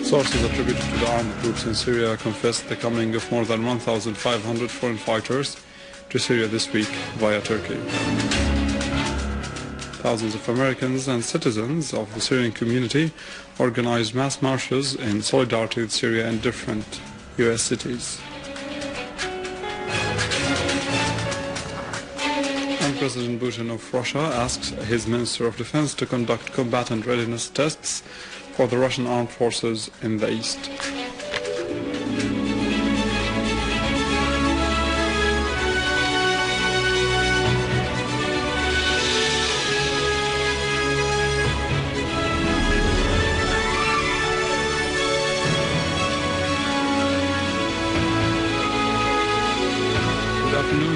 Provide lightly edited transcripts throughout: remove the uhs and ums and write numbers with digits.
Sources attributed to the armed groups in Syria confessed the coming of more than 1,500 foreign fighters to Syria this week via Turkey. Thousands of Americans and citizens of the Syrian community organized mass marches in solidarity with Syria in different US cities. And President Putin of Russia asks his Minister of Defense to conduct combatant readiness tests for the Russian armed forces in the east.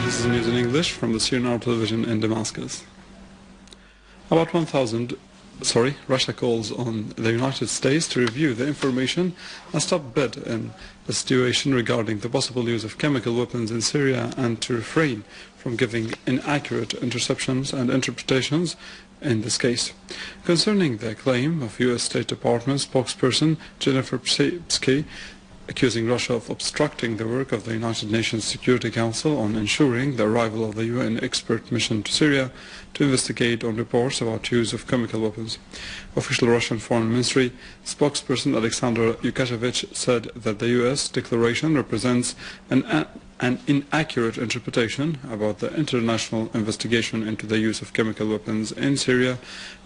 This is news in English from the Syrian television in Damascus. Russia calls on the United States to review the information and stop bid in the situation regarding the possible use of chemical weapons in Syria and to refrain from giving inaccurate interceptions and interpretations in this case. Concerning the claim of U.S. State Department spokesperson Jennifer Psaki accusing Russia of obstructing the work of the United Nations Security Council on ensuring the arrival of the UN expert mission to Syria to investigate on reports about use of chemical weapons. Official Russian Foreign Ministry spokesperson Alexander Yukashevich said that the US declaration represents an inaccurate interpretation about the international investigation into the use of chemical weapons in Syria,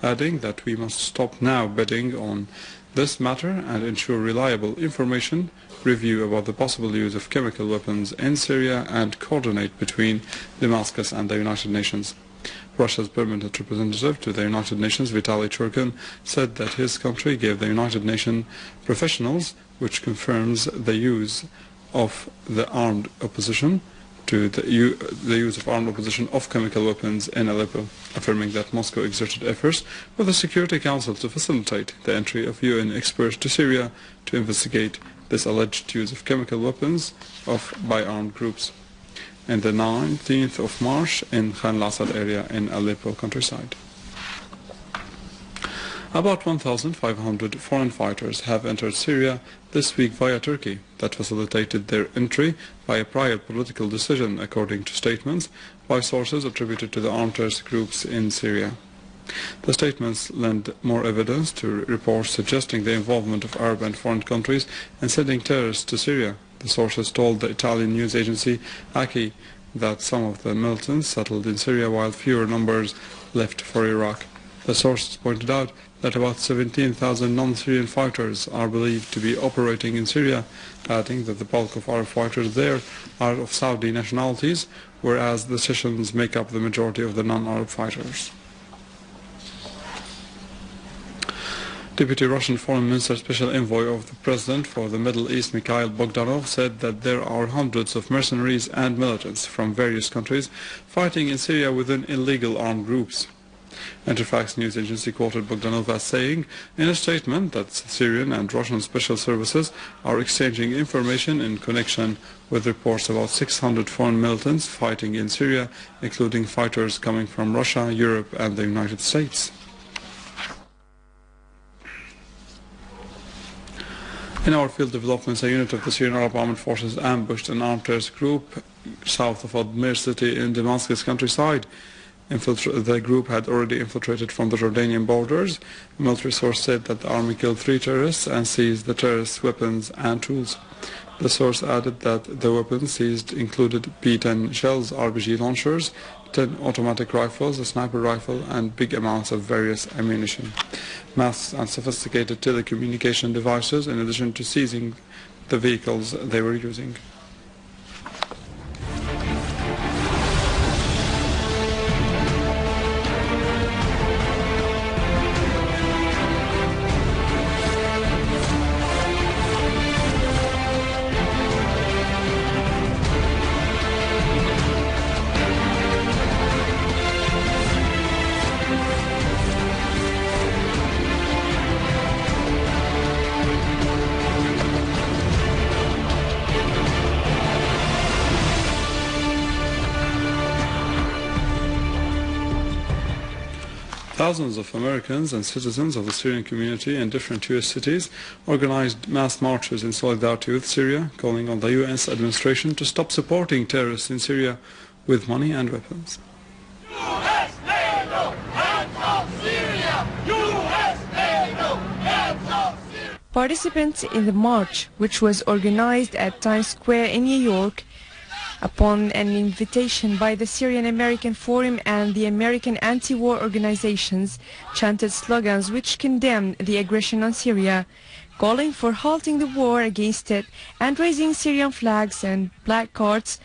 adding that we must stop now bidding on this matter and ensure reliable information, review about the possible use of chemical weapons in Syria and coordinate between Damascus and the United Nations. Russia's permanent representative to the United Nations, Vitaly Churkin, said that his country gave the United Nations professionals, which confirms the use of the armed opposition to the use of armed opposition of chemical weapons in Aleppo, affirming that Moscow exerted efforts with the Security Council to facilitate the entry of UN experts to Syria to investigate this alleged use of chemical weapons by armed groups. On the 19th of March in Khan al-Assad area in Aleppo countryside. About 1,500 foreign fighters have entered Syria this week via Turkey that facilitated their entry by a prior political decision, according to statements by sources attributed to the armed terrorist groups in Syria. The statements lend more evidence to reports suggesting the involvement of Arab and foreign countries in sending terrorists to Syria. The sources told the Italian news agency al-Halqi that some of the militants settled in Syria while fewer numbers left for Iraq. The sources pointed out that about 17,000 non-Syrian fighters are believed to be operating in Syria, adding that the bulk of Arab fighters there are of Saudi nationalities, whereas the Syrians make up the majority of the non-Arab fighters. Deputy Russian Foreign Minister Special Envoy of the President for the Middle East, Mikhail Bogdanov, said that there are hundreds of mercenaries and militants from various countries fighting in Syria within illegal armed groups. Interfax news agency quoted Bogdanov as saying in a statement that Syrian and Russian special services are exchanging information in connection with reports about 600 foreign militants fighting in Syria, including fighters coming from Russia, Europe and the United States. In our field developments, a unit of the Syrian Arab Armed Forces ambushed an armed terrorist group south of Admir city in Damascus countryside. The group had already infiltrated from the Jordanian borders. A military source said that the army killed 3 terrorists and seized the terrorists' weapons and tools. The source added that the weapons seized included P-10 shells, RPG launchers, 10 automatic rifles, a sniper rifle, and big amounts of various ammunition, masks and sophisticated telecommunication devices, in addition to seizing the vehicles they were using. Thousands of Americans and citizens of the Syrian community in different US cities organized mass marches in solidarity with Syria, calling on the US administration to stop supporting terrorists in Syria with money and weapons. Participants in the march, which was organized at Times Square in New York, upon an invitation by the Syrian American Forum and the American anti-war organizations, chanted slogans which condemned the aggression on Syria, calling for halting the war against it and raising Syrian flags and placards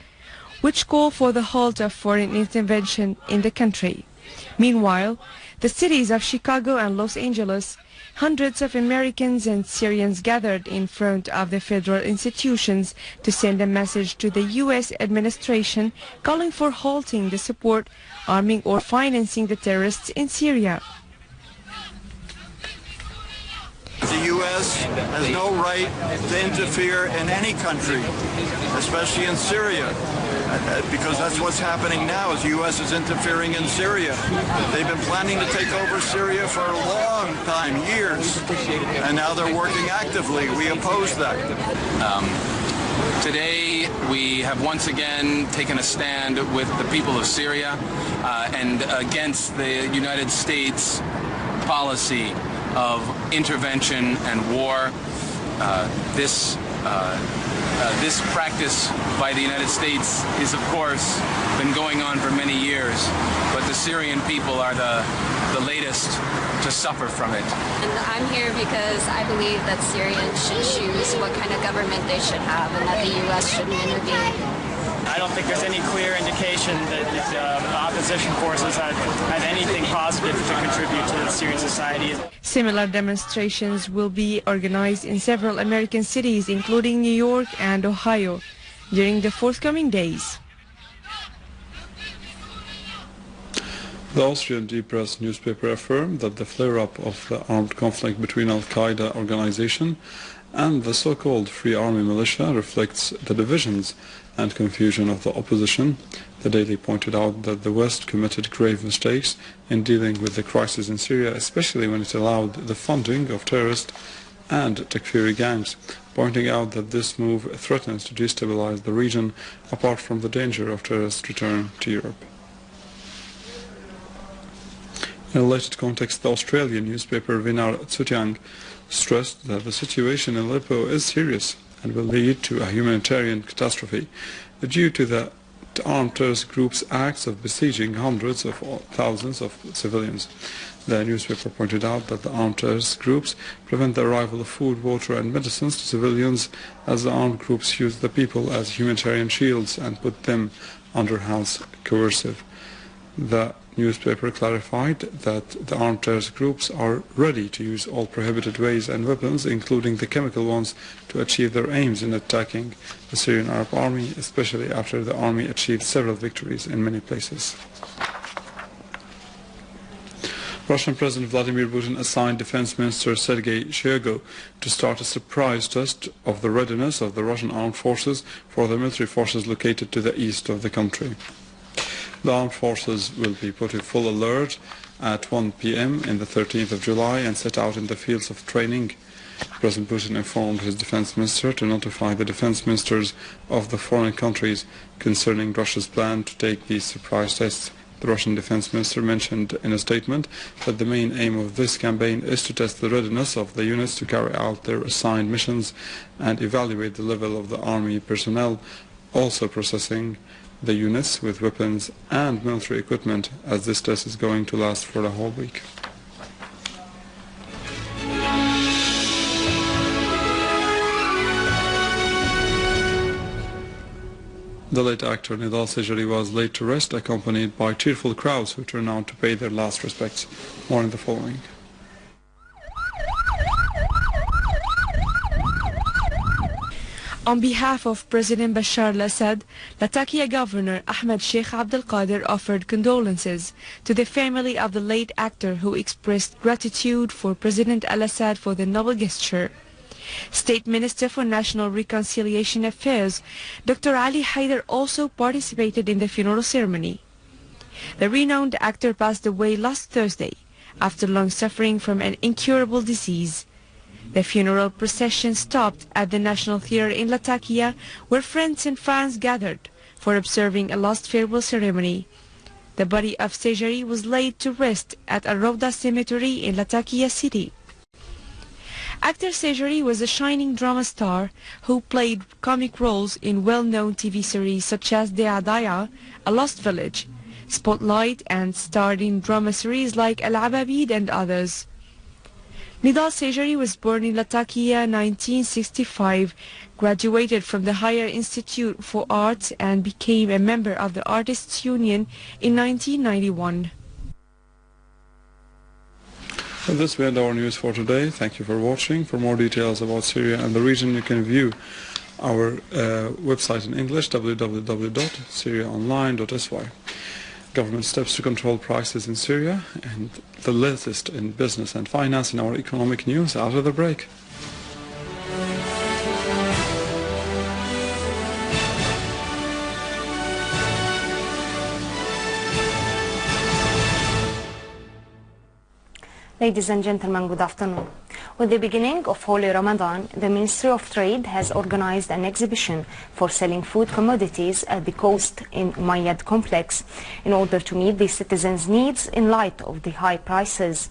which call for the halt of foreign intervention in the country. Meanwhile, the cities of Chicago and Los Angeles, hundreds of Americans and Syrians gathered in front of the federal institutions to send a message to the U.S. administration calling for halting the support, arming or financing the terrorists in Syria. The U.S. has no right to interfere in any country, especially in Syria, because that's what's happening now, is the U.S. is interfering in Syria. They've been planning to take over Syria for a long time, years, and now they're working actively. We oppose that. Today we have once again taken a stand with the people of Syria and against the United States policy of intervention and war. This practice by the United States is, of course, been going on for many years, but the Syrian people are the latest to suffer from it. And I'm here because I believe that Syrians should choose what kind of government they should have and that the U.S. shouldn't intervene. I don't think there's any clear indication that the opposition forces had anything positive to contribute to Syrian society. Similar demonstrations will be organized in several American cities, including New York and Ohio, during the forthcoming days. The Austrian Die Presse newspaper affirmed that the flare-up of the armed conflict between al-Qaeda organization and the so-called Free Army militia reflects the divisions and confusion of the opposition. The Daily pointed out that the West committed grave mistakes in dealing with the crisis in Syria, especially when it allowed the funding of terrorist and Takfiri gangs, pointing out that this move threatens to destabilize the region apart from the danger of terrorist return to Europe. In a related context, the Australian newspaper Vinar Tsutyang stressed that the situation in Aleppo is serious and will lead to a humanitarian catastrophe due to the armed terrorist group's acts of besieging hundreds of thousands of civilians. The newspaper pointed out that the armed terrorist groups prevent the arrival of food, water and medicines to civilians, as the armed groups use the people as humanitarian shields and put them under house coercive. The newspaper clarified that the armed terrorist groups are ready to use all prohibited ways and weapons, including the chemical ones, to achieve their aims in attacking the Syrian Arab Army, especially after the army achieved several victories in many places. Russian President Vladimir Putin assigned Defense Minister Sergei Shoigu to start a surprise test of the readiness of the Russian armed forces for the military forces located to the east of the country. The armed forces will be put in full alert at 1 p.m. in the 13th of July and set out in the fields of training. President Putin informed his defense minister to notify the defense ministers of the foreign countries concerning Russia's plan to take these surprise tests. The Russian defense minister mentioned in a statement that the main aim of this campaign is to test the readiness of the units to carry out their assigned missions and evaluate the level of the army personnel, also processing the units with weapons and military equipment, as this test is going to last for a whole week. The late actor Nedal Seijari was laid to rest, accompanied by cheerful crowds who turned out to pay their last respects. More in the following. On behalf of President Bashar al-Assad, Latakia Governor Ahmed Sheikh Abdel Qadir offered condolences to the family of the late actor, who expressed gratitude for President al-Assad for the noble gesture. State Minister for National Reconciliation Affairs, Dr. Ali Haider, also participated in the funeral ceremony. The renowned actor passed away last Thursday after long suffering from an incurable disease. The funeral procession stopped at the National Theatre in Latakia, where friends and fans gathered for observing a last farewell ceremony. The body of Seijari was laid to rest at Al-Rawda Cemetery in Latakia city. Actor Seijari was a shining drama star who played comic roles in well-known TV series such as dalla, A Lost Village, Spotlight, and starred in drama series like Al-Ababid and others. Nedal Seijari was born in Latakia in 1965, graduated from the Higher Institute for Arts and became a member of the Artists' Union in 1991. With this, we end our news for today. Thank you for watching. For more details about Syria and the region, you can view our website in English, www.syriaonline.sy. Government steps to control prices in Syria, and the latest in business and finance in our economic news after the break. Ladies and gentlemen, good afternoon. With the beginning of Holy Ramadan, the Ministry of Trade has organized an exhibition for selling food commodities at the coast in Umayyad complex in order to meet the citizens' needs in light of the high prices.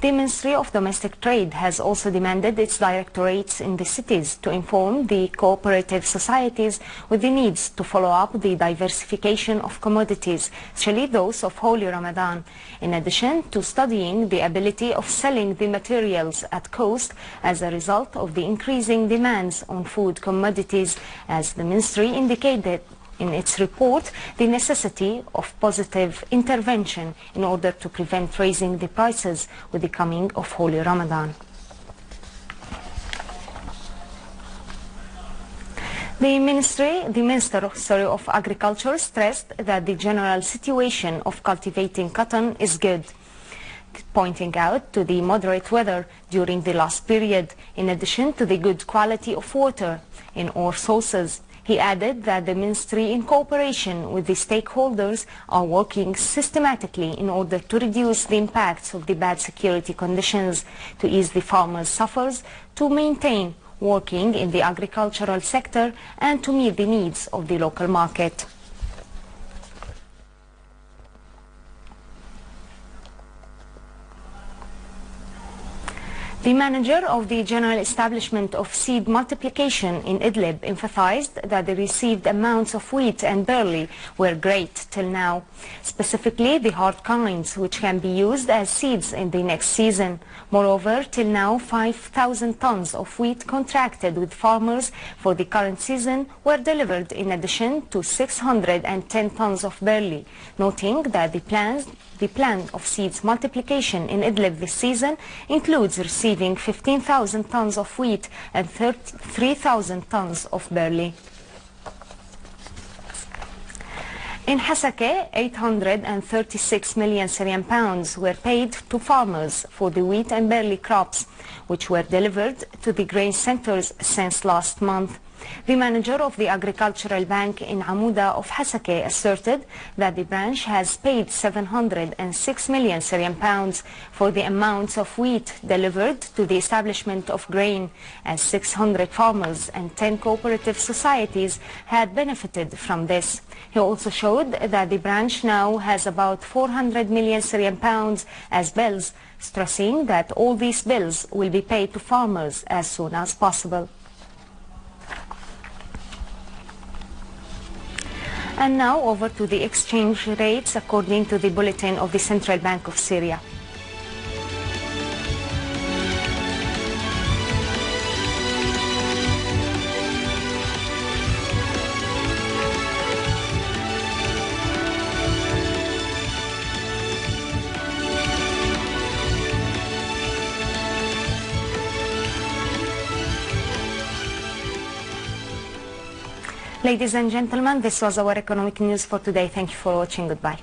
The Ministry of Domestic Trade has also demanded its directorates in the cities to inform the cooperative societies with the needs to follow up the diversification of commodities, especially those of Holy Ramadan, in addition to studying the ability of selling the materials at cost as a result of the increasing demands on food commodities, as the Ministry indicated in its report the necessity of positive intervention in order to prevent raising the prices with the coming of Holy Ramadan. The Minister of Agriculture stressed that the general situation of cultivating cotton is good, pointing out to the moderate weather during the last period, in addition to the good quality of water in all sources. He added that the ministry, in cooperation with the stakeholders, are working systematically in order to reduce the impacts of the bad security conditions, to ease the farmers' suffers, to maintain working in the agricultural sector, and to meet the needs of the local market. The manager of the General Establishment of Seed Multiplication in Idlib emphasized that the received amounts of wheat and barley were great till now, specifically the hard kinds, which can be used as seeds in the next season. Moreover, till now 5,000 tons of wheat contracted with farmers for the current season were delivered, in addition to 610 tons of barley, noting that the plan of seeds multiplication in Idlib this season includes receiving 15,000 tons of wheat and 3,000 tons of barley. In Hasake, 836 million Syrian pounds were paid to farmers for the wheat and barley crops, which were delivered to the grain centers since last month. The manager of the Agricultural Bank in Amuda of Hasake asserted that the branch has paid 706 million Syrian pounds for the amounts of wheat delivered to the establishment of grain, as 600 farmers and 10 cooperative societies had benefited from this. He also showed that the branch now has about 400 million Syrian pounds as bills, stressing that all these bills will be paid to farmers as soon as possible. And now over to the exchange rates according to the bulletin of the Central Bank of Syria. Ladies and gentlemen, this was our economic news for today. Thank you for watching. Goodbye.